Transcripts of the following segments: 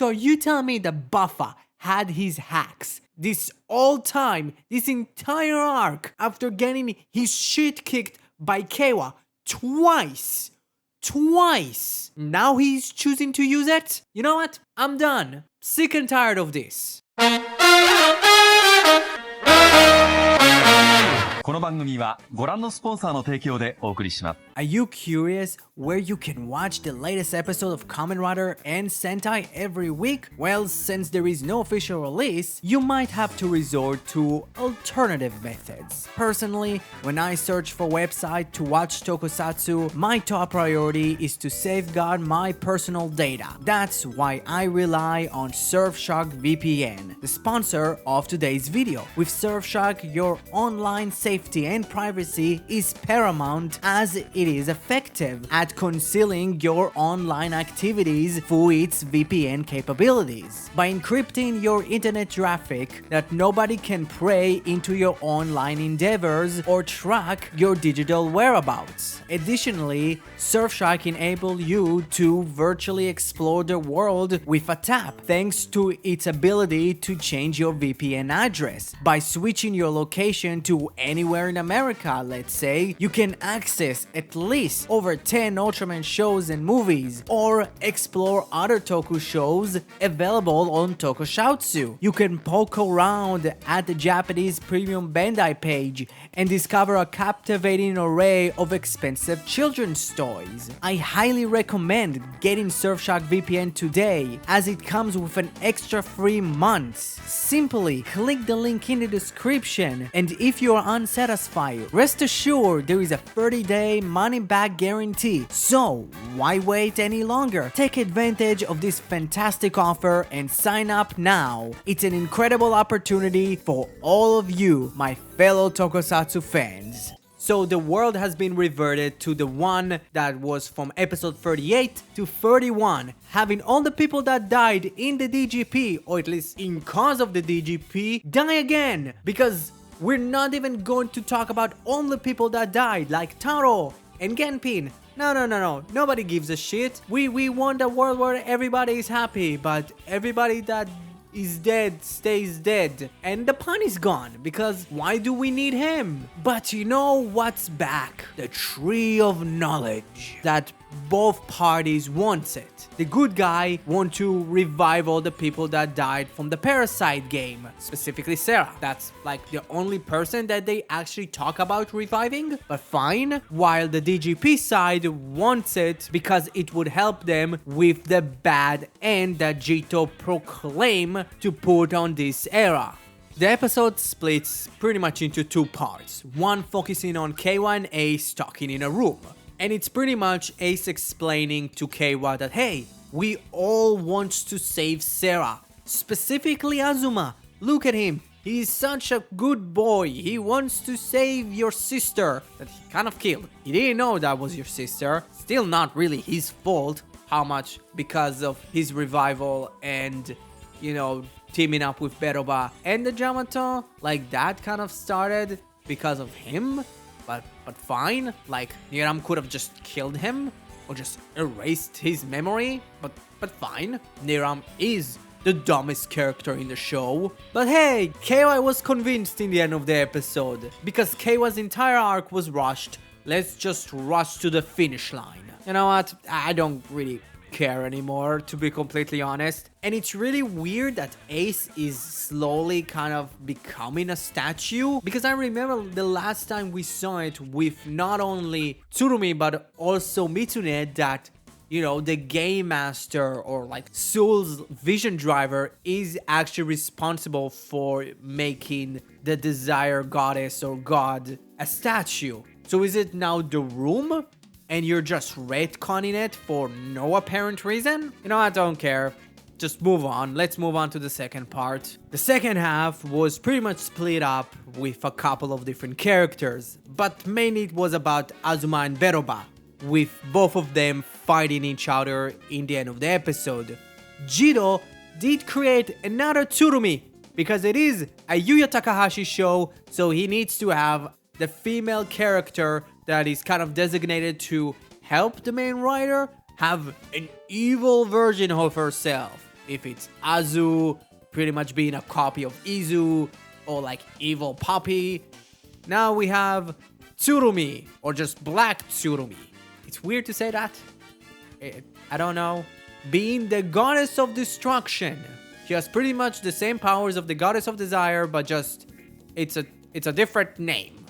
So you tell me that Buffa had his hacks this all time, this entire arc, after getting his shit kicked by Keiwa twice. Now he's choosing to use it? You know what? I'm done. Sick and tired of this. この番組はご覧のスポンサーの提供でお送りします。 Are you curious where you can watch the latest episode of Kamen Rider and Sentai every week? Well, since there is no official release, you might have to resort to alternative methods. Personally, when I search for website to watch Tokusatsu, my top priority is to safeguard my personal data. That's why I rely on SurfsharkVPN, the sponsor of today's video. With Surfshark, your online safety and privacy is paramount, as it is effective at concealing your online activities through its VPN capabilities. By encrypting your internet traffic that nobody can pry into your online endeavors or track your digital whereabouts. Additionally, Surfshark enables you to virtually explore the world with a tap, thanks to its ability to change your VPN address. By switching your location to anywhere in America, let's say, you can access at least over 10 Ultraman shows and movies, or explore other Toku shows available on Tokusatsu. You can poke around at the Japanese Premium Bandai page and discover a captivating array of expensive children's toys. I highly recommend getting Surfshark VPN today, as it comes with an extra 3 months. Simply click the link in the description, and if you are unsatisfied, rest assured there is a 30-day money-back guarantee. So why wait any longer? Take advantage of this fantastic offer and sign up now. It's an incredible opportunity for all of you, my fellow Tokusatsu fans. So the world has been reverted to the one that was from episode 38 to 31, having all the people that died in the DGP, or at least in cause of the DGP, die again, because we're not even going to talk about all the people that died, like Taro and Genpin. No, nobody gives a shit. We want a world where everybody is happy, but everybody that is dead stays dead, and the pun is gone, because why do we need him? But you know what's back? The tree of knowledge that both parties wants it. The good guy want to revive all the people that died from the Parasite game, specifically Sarah. That's like the only person that they actually talk about reviving, but fine. While the DGP side wants it because it would help them with the bad end that Jito proclaim to put on this era. The episode splits pretty much into 2 parts, one focusing on Keiwa and Ace talking in a room. And it's pretty much Ace explaining to Keiwa that, hey, we all want to save Sarah. Specifically Azuma. Look at him. He's such a good boy. He wants to save your sister that he kind of killed. He didn't know that was your sister. Still not really his fault. How much because of his revival and, you know, teaming up with Beroba and the Yamato. Like, that kind of started because of him. But fine, like, Niram could have just killed him or just erased his memory, but fine. Niram is the dumbest character in the show. But hey, Keiwa was convinced in the end of the episode, because Keiwa's entire arc was rushed. Let's just rush to the finish line. You know what? I don't really care anymore, to be completely honest. And it's really weird that Ace is slowly kind of becoming a statue, because I remember the last time we saw it with not only Tsurumi but also Mitsune, that, you know, the game master, or like Soul's vision driver, is actually responsible for making the desire goddess or god a statue. So is it now the room? And you're just retconning it for no apparent reason? You know, I don't care. Just move on. Let's move on to the second part. The second half was pretty much split up with a couple of different characters, but mainly it was about Azuma and Beroba, with both of them fighting each other in the end of the episode. Jiro did create another Tsurumi, because it is a Yuya Takahashi show, so he needs to have the female character that is kind of designated to help the main writer have an evil version of herself. if it's Azu pretty much being a copy of Izu, or like evil puppy. Now we have Tsurumi, or just black Tsurumi. It's weird to say that. I don't know. Being the goddess of destruction. She has pretty much the same powers of the goddess of desire, but just it's a different name.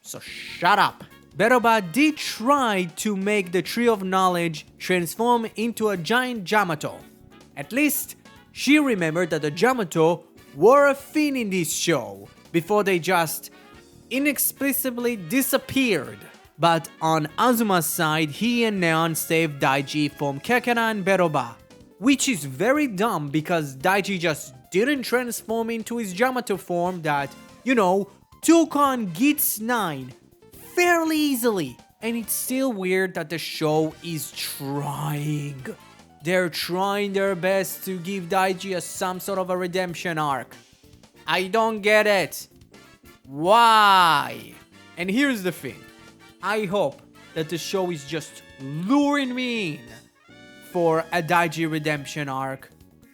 So shut up. Beroba did try to make the Tree of Knowledge transform into a giant Yamato. At least, she remembered that the Yamato were a thing in this show, before they just inexplicably disappeared. But on Azuma's side, he and Neon saved Daiji from Kekera and Beroba, which is very dumb because Daiji just didn't transform into his Yamato form that, took on Geats 9 fairly easily. And it's still weird that the show is trying. They're trying their best to give Daiji some sort of a redemption arc. I don't get it. Why? And here's the thing. I hope that the show is just luring me in for a Daiji redemption arc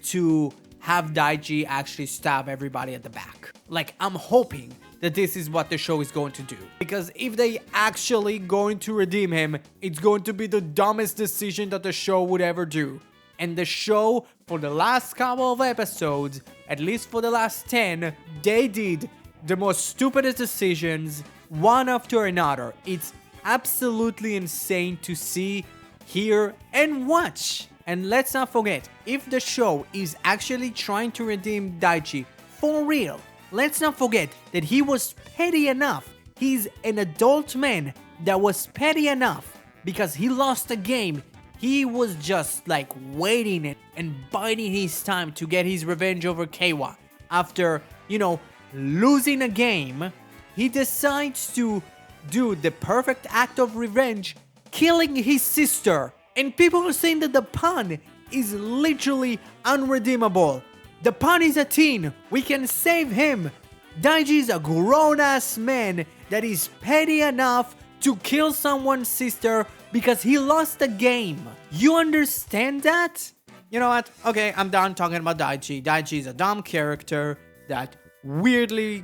to have Daiji actually stab everybody at the back. Like, I'm hoping that this is what the show is going to do. Because if they actually going to redeem him, it's going to be the dumbest decision that the show would ever do. And the show, for the last couple of episodes, at least for the last 10, they did the most stupidest decisions, one after another. It's absolutely insane to see, hear, and watch. And let's not forget, if the show is actually trying to redeem Daiji for real, let's not forget that he was petty enough. He's an adult man that was petty enough because he lost a game. He was just like waiting and biding his time to get his revenge over Keiwa. After, losing a game, he decides to do the perfect act of revenge, killing his sister. And people are saying that the pun is literally unredeemable. The pun is a teen. We can save him. Daiji is a grown-ass man that is petty enough to kill someone's sister because he lost a game. You understand that? You know what? Okay, I'm done talking about Daiji. Daiji is a dumb character that weirdly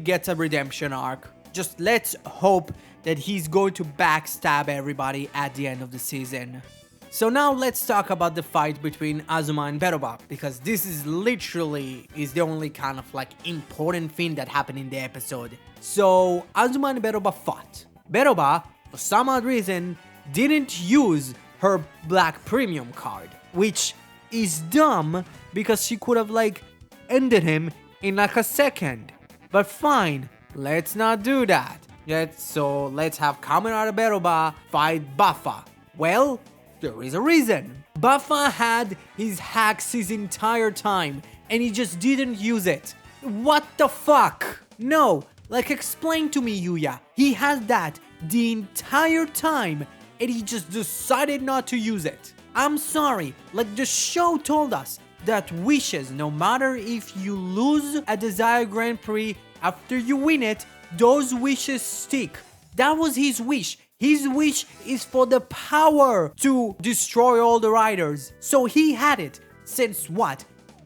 gets a redemption arc. Just let's hope that he's going to backstab everybody at the end of the season. So now let's talk about the fight between Azuma and Beroba, because this is literally the only kind of like important thing that happened in the episode. So Azuma and Beroba fought. Beroba, for some odd reason, didn't use her black premium card, which is dumb because she could have like ended him in like a second. But fine, let's not do that. So let's have Kamen Rider Beroba fight Buffa. Well, there is a reason. Buffa had his hacks his entire time and he just didn't use it. What the fuck? No, like explain to me, Yuya. He had that the entire time and he just decided not to use it. I'm sorry, like the show told us that wishes, no matter if you lose a Desire Grand Prix, after you win it, those wishes stick. That was his wish. His wish is for the power to destroy all the riders. So he had it since what?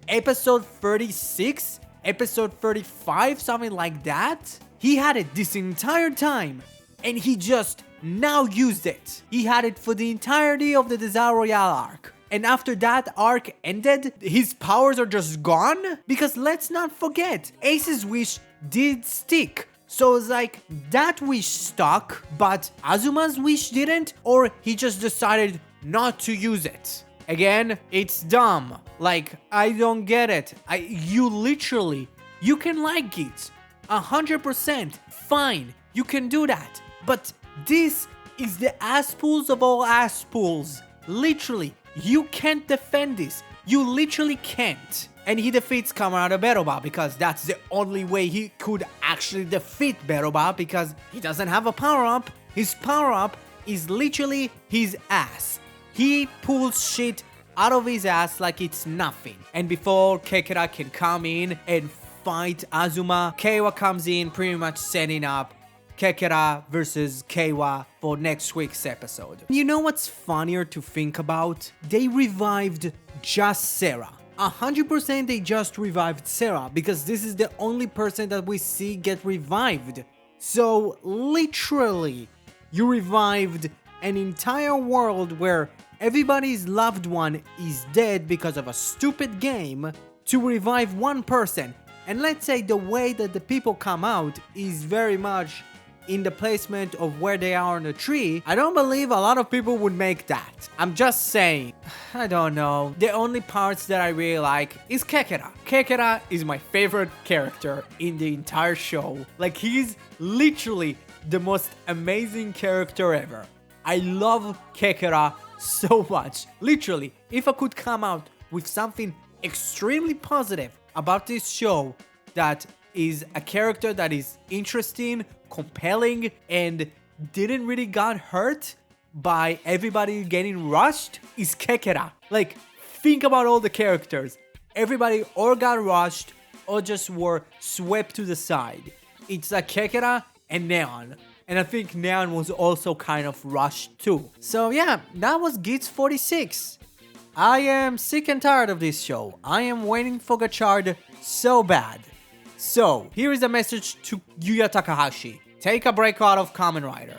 Episode 36? Episode 35? Something like that? He had it this entire time. And he just now used it. He had it for the entirety of the Desire Royale arc. And after that arc ended, his powers are just gone? Because let's not forget, Ace's wish did stick. So it's like, that wish stuck, but Azuma's wish didn't? Or he just decided not to use it? Again, it's dumb. Like, I don't get it. You can like Geats. 100%. Fine, you can do that. But this is the ass pools of all ass pools. Literally, you can't defend this. You literally can't. And he defeats Kamen Rider Beroba because that's the only way he could actually defeat Beroba, because he doesn't have a power-up. His power-up is literally his ass. He pulls shit out of his ass like it's nothing. And before Kekera can come in and fight Azuma, Keiwa comes in, pretty much setting up Kekera versus Keiwa for next week's episode. You know what's funnier to think about? They revived just Sarah. 100% they just revived Sarah because this is the only person that we see get revived. So literally, you revived an entire world where everybody's loved one is dead because of a stupid game to revive one person. And let's say the way that the people come out is very much in the placement of where they are on the tree. I don't believe a lot of people would make that. I'm just saying. I don't know. The only parts that I really like is Kekera. Kekera is my favorite character in the entire show. Like, he's literally the most amazing character ever. I love Kekera so much. Literally, if I could come out with something extremely positive about this show that is a character that is interesting, compelling, and didn't really got hurt by everybody getting rushed, is Kekera. Like, think about all the characters. Everybody or got rushed or just were swept to the side. It's like Kekera and Neon. And I think Neon was also kind of rushed too. So yeah, that was Geats46. I am sick and tired of this show. I am waiting for Gachard so bad. So, here is a message to Yuya Takahashi. Take a break out of Kamen Rider.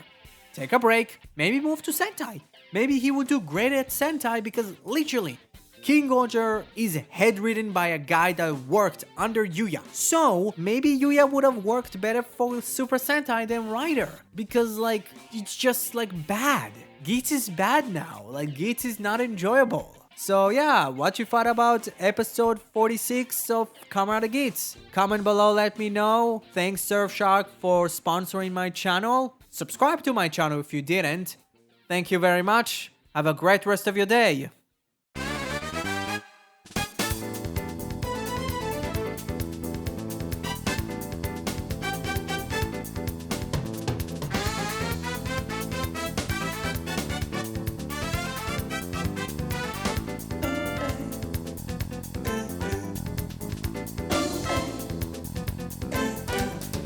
Take a break, maybe move to Sentai. Maybe he would do great at Sentai because literally, King Gojo is head-ridden by a guy that worked under Yuya. So, maybe Yuya would have worked better for Super Sentai than Rider. Because like, it's just like bad. Geats is bad now. Like, Geats is not enjoyable. So yeah, what you thought about episode 46 of Kamen Rider Geats? Comment below, let me know. Thanks Surfshark for sponsoring my channel. Subscribe to my channel if you didn't. Thank you very much. Have a great rest of your day.